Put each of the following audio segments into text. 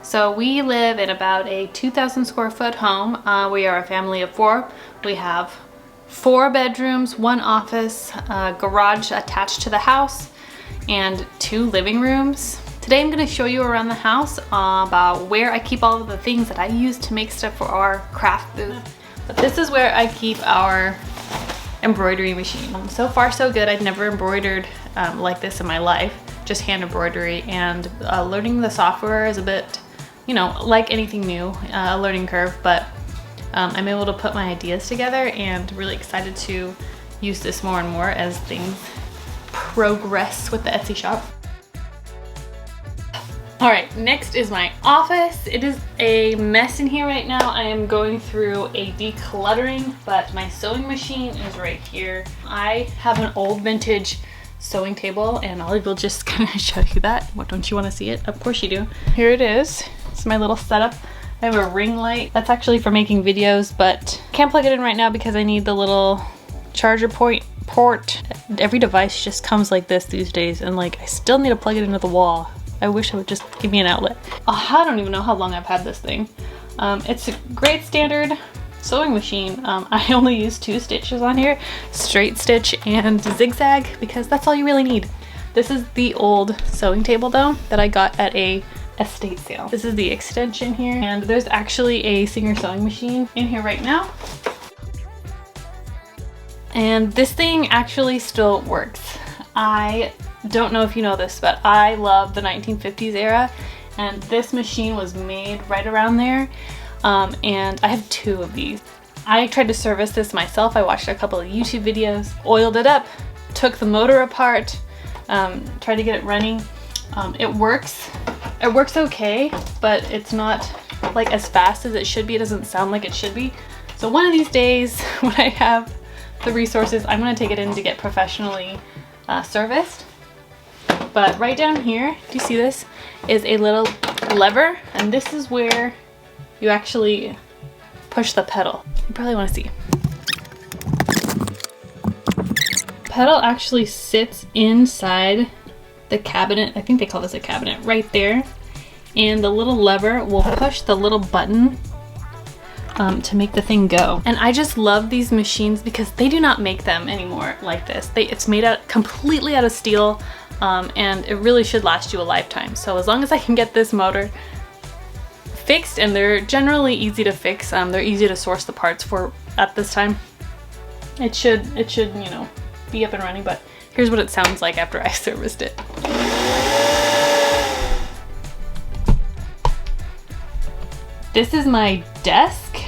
So we live in about a 2,000 square foot home. We are a family of 4. We have 4 bedrooms, 1 office, a garage attached to the house, and 2 living rooms. Today I'm going to show you around the house about where I keep all of the things that I use to make stuff for our craft booth. But this is where I keep our embroidery machine. So far so good. I've never embroidered like this in my life, just hand embroidery, and learning the software is a bit, you know, like anything new, a learning curve, but I'm able to put my ideas together and really excited to use this more and more as things progress with the Etsy shop. All right, next is my office. It is a mess in here right now. I am going through a decluttering, but my sewing machine is right here. I have an old vintage sewing table, and Ollie will just kind of show you that. What, don't you want to see it? Of course you do. Here it is. It's my little setup. I have a ring light. That's actually for making videos, but can't plug it in right now because I need the little charger port. Every device just comes like this these days, and like I still need to plug it into the wall. I wish it would just give me an outlet. Oh, I don't even know how long I've had this thing. It's a great standard sewing machine. I only use 2 stitches on here, straight stitch and zigzag, because that's all you really need. This is the old sewing table though that I got at a estate sale. This is the extension here, and there's actually a Singer sewing machine in here right now. And this thing actually still works. I don't know if you know this, but I love the 1950s era, and this machine was made right around there. And I have 2 of these. I tried to service this myself. I watched a couple of YouTube videos, oiled it up, took the motor apart, tried to get it running. It works okay, but it's not like as fast as it should be. It doesn't sound like it should be. So one of these days when I have the resources, I'm gonna take it in to get professionally serviced. But right down here, do you see this, is a little lever, and this is where you actually push the pedal. You probably want to see. Pedal actually sits inside the cabinet. I think they call this a cabinet right there. And the little lever will push the little button to make the thing go. And I just love these machines because they do not make them anymore like this. It's made completely out of steel, and it really should last you a lifetime. So as long as I can get this motor fixed, and they're generally easy to fix, they're easy to source the parts for at this time, it should, you know, be up and running. But here's what it sounds like after I serviced it. This is my desk.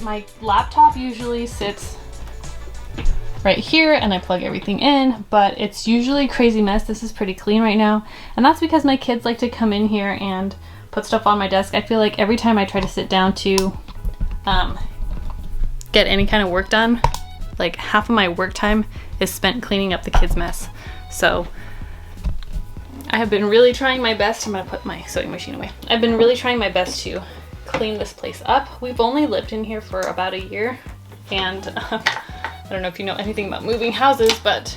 My laptop usually sits right here, and I plug everything in, but it's usually a crazy mess. This is pretty clean right now, and that's because my kids like to come in here and put stuff on my desk. I feel like every time I try to sit down to get any kind of work done, like half of my work time is spent cleaning up the kids' mess. So I have been really trying my best. I'm gonna put my sewing machine away. I've been really trying my best to clean this place up. We've only lived in here for about a year, and I don't know if you know anything about moving houses, but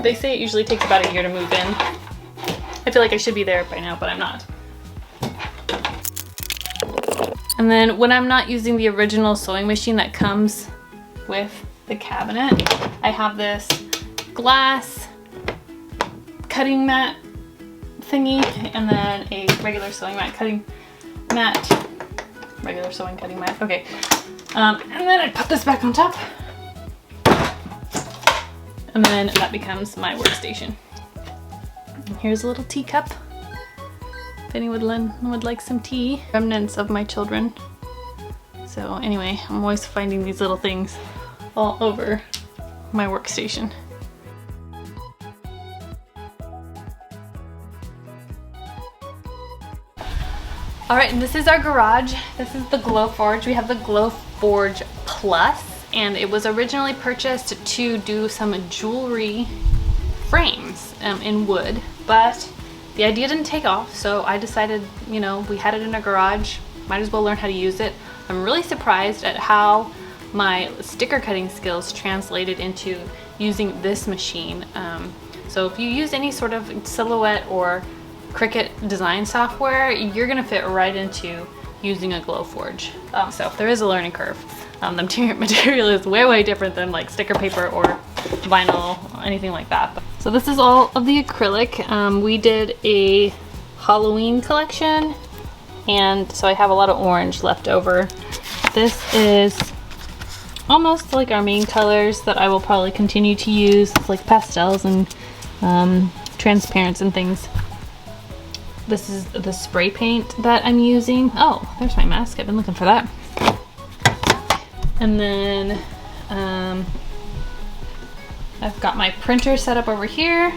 they say it usually takes about a year to move in. I feel like I should be there by now, but I'm not. And then when I'm not using the original sewing machine that comes with the cabinet, I have this glass cutting mat thingy, and then a regular sewing mat cutting mat. Regular sewing cutting mat, okay. And then I put this back on top, and then that becomes my workstation. And here's a little teacup if anyone would like some tea. Remnants of my children. So anyway, I'm always finding these little things all over my workstation. All right, and this is our garage. This is the Glowforge. We have the Glowforge Plus, and it was originally purchased to do some jewelry frames in wood, but the idea didn't take off, so I decided, you know, we had it in our garage, might as well learn how to use it. I'm really surprised at how my sticker cutting skills translated into using this machine. So if you use any sort of silhouette or Cricut design software, you're gonna fit right into using a Glowforge. So there is a learning curve. The material is way different than like sticker paper or vinyl, anything like that. So this is all of the acrylic. We did a Halloween collection, and so I have a lot of orange left over. This is almost like our main colors that I will probably continue to use, like pastels and transparents and things. This is the spray paint that I'm using. Oh, there's my mask. I've been looking for that. And then I've got my printer set up over here,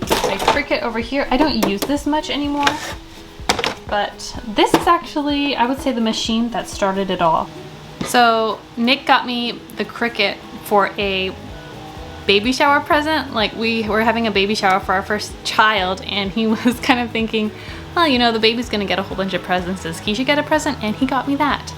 my Cricut over here. I don't use this much anymore, but this is actually, I would say, the machine that started it all. So Nick got me the Cricut for a baby shower present. Like, we were having a baby shower for our first child, and he was kind of thinking, well, you know, the baby's gonna get a whole bunch of presents, does he should get a present? And he got me that.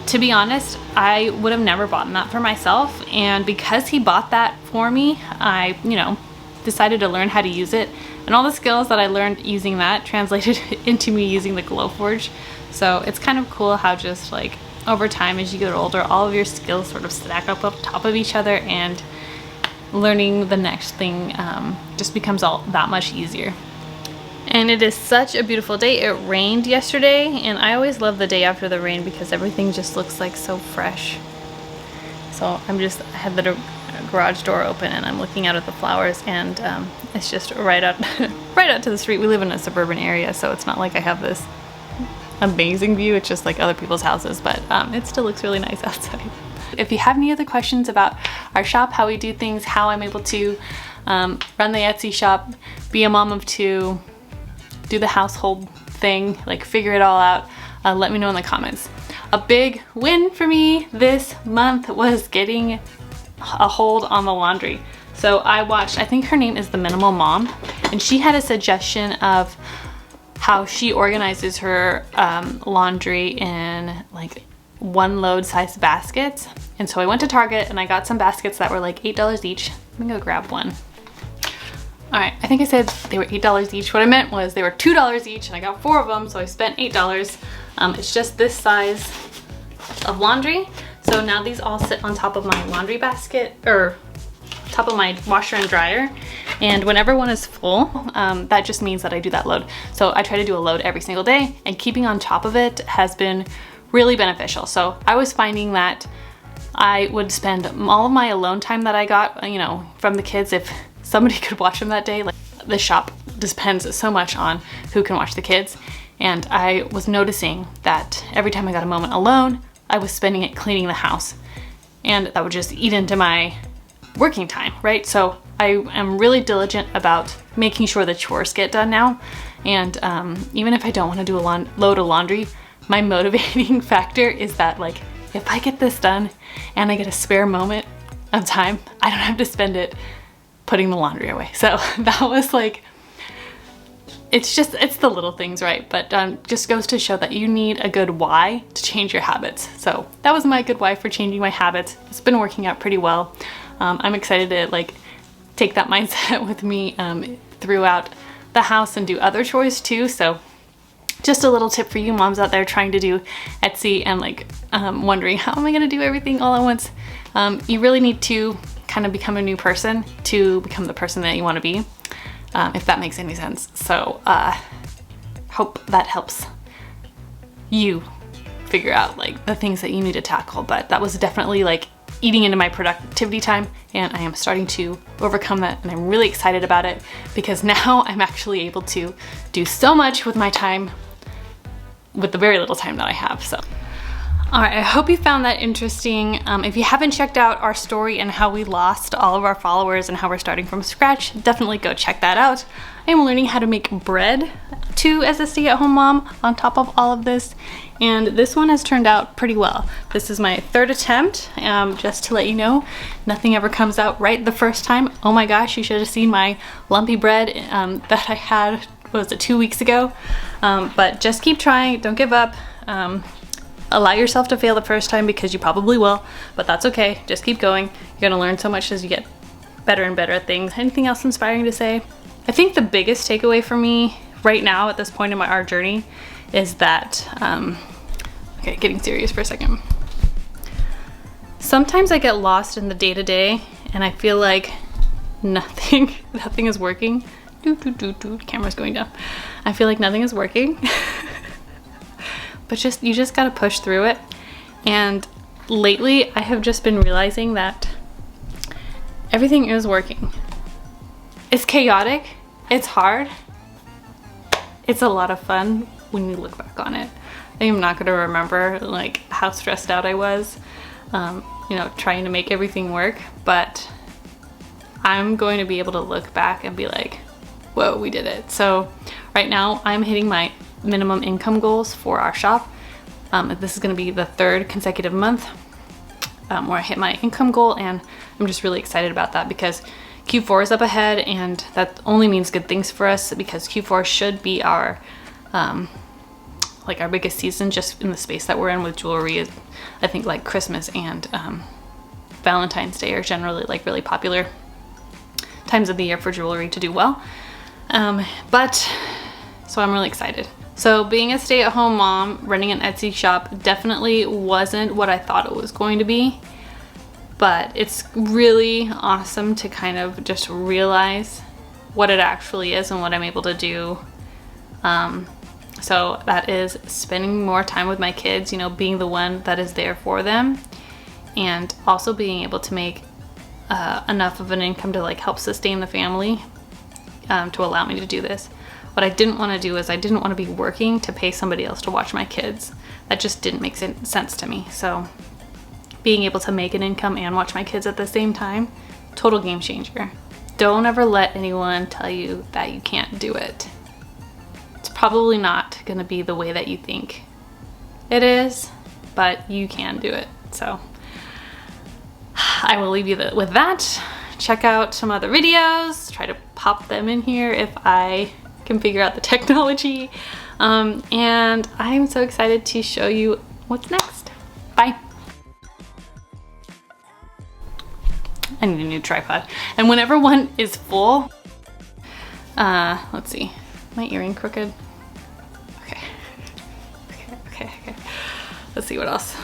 To be honest, I would have never bought that for myself, and because he bought that for me, I, you know, decided to learn how to use it, and all the skills that I learned using that translated into me using the Glowforge. So it's kind of cool how just like over time, as you get older, all of your skills sort of stack up on top of each other, and learning the next thing just becomes all that much easier. And it is such a beautiful day. It rained yesterday, and I always love the day after the rain because everything just looks like so fresh. So I had the garage door open, and I'm looking out at the flowers, and it's just right out to the street. We live in a suburban area, so it's not like I have this amazing view. It's just like other people's houses, but it still looks really nice outside. If you have any other questions about our shop, how we do things, how I'm able to run the Etsy shop, be a mom of two, do the household thing, like figure it all out, let me know in the comments. A big win for me this month was getting a hold on the laundry. So I watched, I think her name is The Minimal Mom, and she had a suggestion of how she organizes her laundry in like one load size baskets. And so I went to Target and I got some baskets that were like $8 each. I'm gonna go grab one. All right, I think I said they were $8 each. What I meant was they were $2 each, and I got 4 of them, so I spent $8. It's just this size of laundry. So now these all sit on top of my laundry basket, or top of my washer and dryer. And whenever one is full, that just means that I do that load. So I try to do a load every single day, and keeping on top of it has been really beneficial. So I was finding that I would spend all of my alone time that I got, you know, from the kids, if somebody could watch them that day. Like, the shop depends so much on who can watch the kids. And I was noticing that every time I got a moment alone, I was spending it cleaning the house. And that would just eat into my working time, right? So I am really diligent about making sure the chores get done now. And even if I don't want to do a load of laundry, my motivating factor is that, like, if I get this done and I get a spare moment of time, I don't have to spend it putting the laundry away. So that was like, it's the little things, right? But just goes to show that you need a good why to change your habits. So that was my good why for changing my habits. It's been working out pretty well. I'm excited to like take that mindset with me throughout the house and do other chores too. So just a little tip for you moms out there trying to do Etsy and like wondering, how am I gonna do everything all at once? You really need to kind of become a new person to become the person that you want to be, if that makes any sense. So hope that helps you figure out like the things that you need to tackle. But that was definitely like eating into my productivity time, and I am starting to overcome that, and I'm really excited about it because now I'm actually able to do so much with my time with the very little time that I have. So all right, I hope you found that interesting. If you haven't checked out our story and how we lost all of our followers and how we're starting from scratch, definitely go check that out. I'm learning how to make bread too as a stay-at-home mom on top of all of this, and this one has turned out pretty well. This is my 3rd attempt, just to let you know, nothing ever comes out right the first time. Oh my gosh, you should have seen my lumpy bread that I had, what was it, 2 weeks ago? But just keep trying, don't give up. Allow yourself to fail the first time because you probably will, but that's okay. Just keep going. You're gonna learn so much as you get better and better at things. Anything else inspiring to say? I think the biggest takeaway for me right now at this point in our journey is that, okay, getting serious for a second. Sometimes I get lost in the day-to-day and I feel like nothing is working. Camera's going down. I feel like nothing is working. But you just gotta push through it. And lately I have just been realizing that everything is working. It's chaotic, it's hard, it's a lot of fun when you look back on it. I am not gonna remember like how stressed out I was, you know, trying to make everything work, but I'm going to be able to look back and be like, whoa, we did it. So right now I'm hitting my minimum income goals for our shop. This is gonna be the 3rd consecutive month where I hit my income goal, and I'm just really excited about that because Q4 is up ahead, and that only means good things for us because Q4 should be our like our biggest season just in the space that we're in with jewelry. I think like Christmas and Valentine's Day are generally like really popular times of the year for jewelry to do well. But so I'm really excited. So being a stay-at-home mom, running an Etsy shop definitely wasn't what I thought it was going to be, but it's really awesome to kind of just realize what it actually is and what I'm able to do. So that is spending more time with my kids, you know, being the one that is there for them, and also being able to make enough of an income to like help sustain the family, to allow me to do this. What I didn't want to do is I didn't want to be working to pay somebody else to watch my kids. That just didn't make sense to me. So being able to make an income and watch my kids at the same time, total game changer. Don't ever let anyone tell you that you can't do it. It's probably not going to be the way that you think it is, but you can do it. So I will leave you with that. Check out some other videos, try to pop them in here if I can figure out the technology. And I'm so excited to show you what's next. Bye. I need a new tripod. And whenever one is full, let's see, my earring crooked. Okay. Let's see what else.